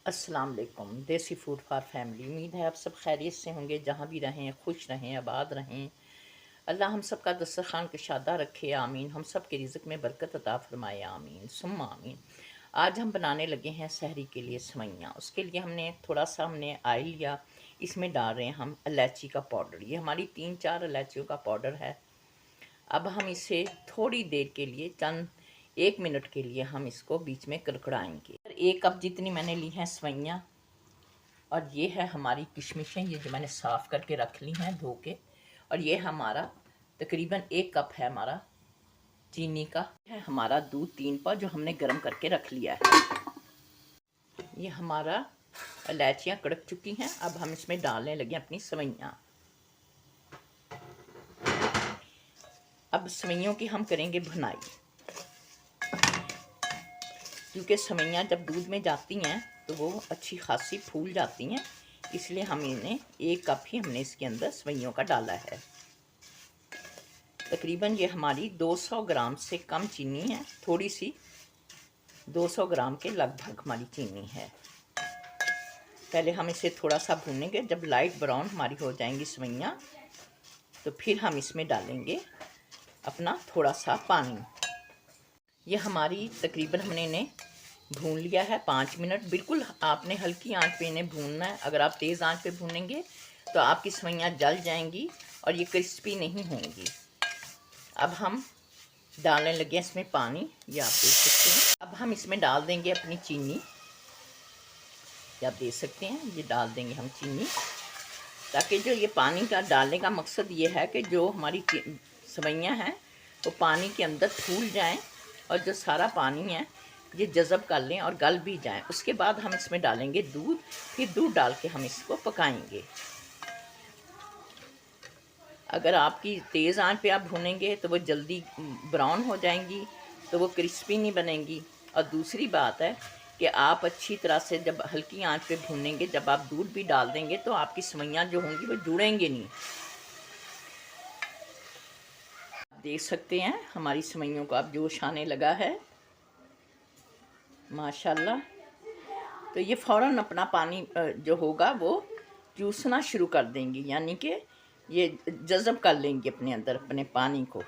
अस्सलाम वालेकुम। देसी फूड फॉर फैमिली। उम्मीद है आप सब खैरियत से होंगे, जहाँ भी रहें खुश रहें, आबाद रहें। अल्लाह हम सब का दस्तरखान कुशादा रखे, आमीन। हम सब के रिज़्क़ में बरकत अता फरमाए, आमीन सुम्मा आमीन। आज हम बनाने लगे हैं सहरी के लिए सेवइयाँ। उसके लिए थोड़ा सा आयल लिया, इसमें डाल रहे हैं हम इलायची का पाउडर। ये हमारी 3-4 इलायचियों का पाउडर है। अब हम इसे थोड़ी देर के लिए, चंद 1 मिनट के लिए हम इसको बीच में कड़कड़ाएंगे। 1 कप जितनी मैंने ली हैं सेवइयाँ, और ये है हमारी किशमिशें, ये जो मैंने साफ़ करके रख ली हैं धो के। और ये हमारा तकरीबन 1 कप है हमारा चीनी का। है हमारा दूध 3 पाव जो हमने गर्म करके रख लिया है। ये हमारा इलायचियाँ कड़क चुकी हैं। अब हम इसमें डालने लगे अपनी सेवइयाँ। अब सेवइयों की हम करेंगे भुनाई, क्योंकि सेवइयाँ जब दूध में जाती हैं तो वो अच्छी खासी फूल जाती हैं। इसलिए हम इन्हें 1 कप ही हमने इसके अंदर सेवइयों का डाला है। तकरीबन ये हमारी 200 ग्राम से कम चीनी है, थोड़ी सी 200 ग्राम के लगभग हमारी चीनी है। पहले हम इसे थोड़ा सा भूनेंगे। जब लाइट ब्राउन हमारी हो जाएंगी सेवइयाँ, तो फिर हम इसमें डालेंगे अपना थोड़ा सा पानी। ये हमारी तकरीबन हमने इन्हें भून लिया है 5 मिनट। बिल्कुल आपने हल्की आंच पे इन्हें भूनना है। अगर आप तेज़ आंच पे भूनेंगे तो आपकी सेवइयाँ जल जाएंगी और ये क्रिस्पी नहीं होंगी। अब हम डालने लगे इसमें पानी, ये आप देख सकते हैं। अब हम इसमें डाल देंगे अपनी चीनी, ये आप देख सकते हैं। ये डाल देंगे हम चीनी, ताकि जो ये पानी का डालने का मकसद ये है कि जो हमारी सेवइयाँ हैं वो पानी के अंदर फूल जाएं और जो सारा पानी है ये जज़ब कर लें और गल भी जाएं। उसके बाद हम इसमें डालेंगे दूध। फिर दूध डाल के हम इसको पकाएंगे। अगर आपकी तेज़ आंच पे आप भूनेंगे तो वो जल्दी ब्राउन हो जाएंगी, तो वो क्रिस्पी नहीं बनेंगी। और दूसरी बात है कि आप अच्छी तरह से जब हल्की आंच पे भूनेंगे, जब आप दूध भी डाल देंगे तो आपकी सेवइयाँ जो होंगी वो जुड़ेंगे नहीं। देख सकते हैं हमारी सेवइयों को अब जोश आने लगा है माशाल्लाह। तो ये फ़ौरन अपना पानी जो होगा वो चूसना शुरू कर देंगी, यानी कि ये जज़ब कर लेंगी अपने अंदर अपने पानी को।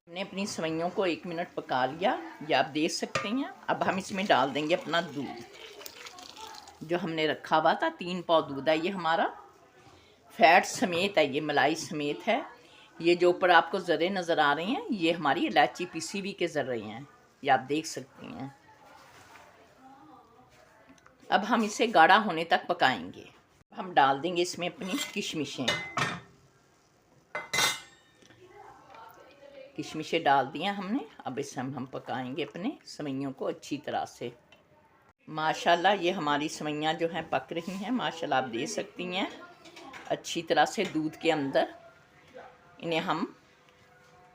हमने अपनी सेवइयों को 1 मिनट पका लिया, ये आप देख सकते हैं। अब हम इसमें डाल देंगे अपना दूध जो हमने रखा हुआ था। 3 पाव दूध है ये हमारा, फैट समेत है, ये मलाई समेत है। ये जो ऊपर आपको ज़र्रे नज़र आ रही हैं, ये हमारी इलायची पिसी हुई के ज़र्रे हैं, ये आप देख सकती हैं। अब हम इसे गाढ़ा होने तक पकाएंगे। हम डाल देंगे इसमें अपनी किशमिशें। किशमिशें डाल दिया हमने। अब इसे हम पकाएंगे अपने सेवइयों को अच्छी तरह से। माशाल्लाह ये हमारी सेवइयाँ जो हैं पक रही हैं माशाल्लाह, आप देख सकती हैं अच्छी तरह से दूध के अंदर। इन्हें हम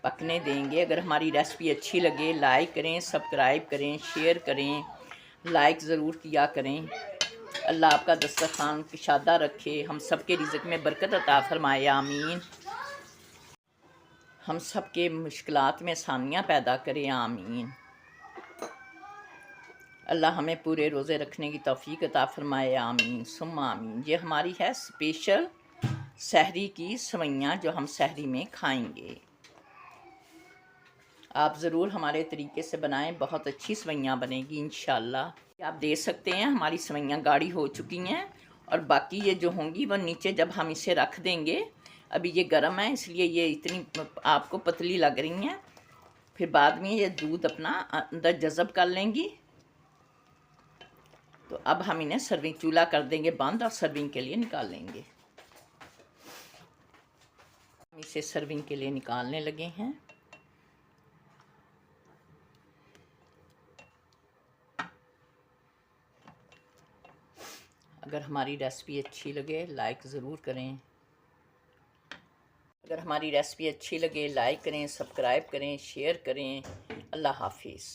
पकने देंगे। अगर हमारी रेसिपी अच्छी लगे लाइक करें, सब्सक्राइब करें, शेयर करें, लाइक ज़रूर किया करें। अल्लाह आपका दस्तरखान कुशादा रखे, हम सब के रिज़्क़ में बरकत अता फरमाए, आमीन। हम सब के मुश्किलात में आसानियाँ पैदा करें, आमीन। अल्लाह हमें पूरे रोज़े रखने की तौफ़ीक अता फरमाए, आमीन सुम्मा आमीन। ये हमारी है स्पेशल सहरी की सेवइयाँ जो हम सहरी में खाएंगे। आप ज़रूर हमारे तरीके से बनाएं, बहुत अच्छी सेवइयाँ बनेगी इंशाल्लाह। आप देख सकते हैं हमारी सेवइयाँ गाढ़ी हो चुकी हैं, और बाकी ये जो होंगी वो नीचे जब हम इसे रख देंगे। अभी ये गर्म है इसलिए ये इतनी आपको पतली लग रही हैं, फिर बाद में ये दूध अपना अंदर जज़ब कर लेंगी। तो अब हम इन्हें सर्विंग चूल्हा कर देंगे बंद और सर्विंग के लिए निकाल लेंगे। हम इसे सर्विंग के लिए निकालने लगे हैं। अगर हमारी रेसिपी अच्छी लगे लाइक ज़रूर करें। अगर हमारी रेसिपी अच्छी लगे लाइक करें, सब्सक्राइब करें, शेयर करें। अल्लाह हाफिज़।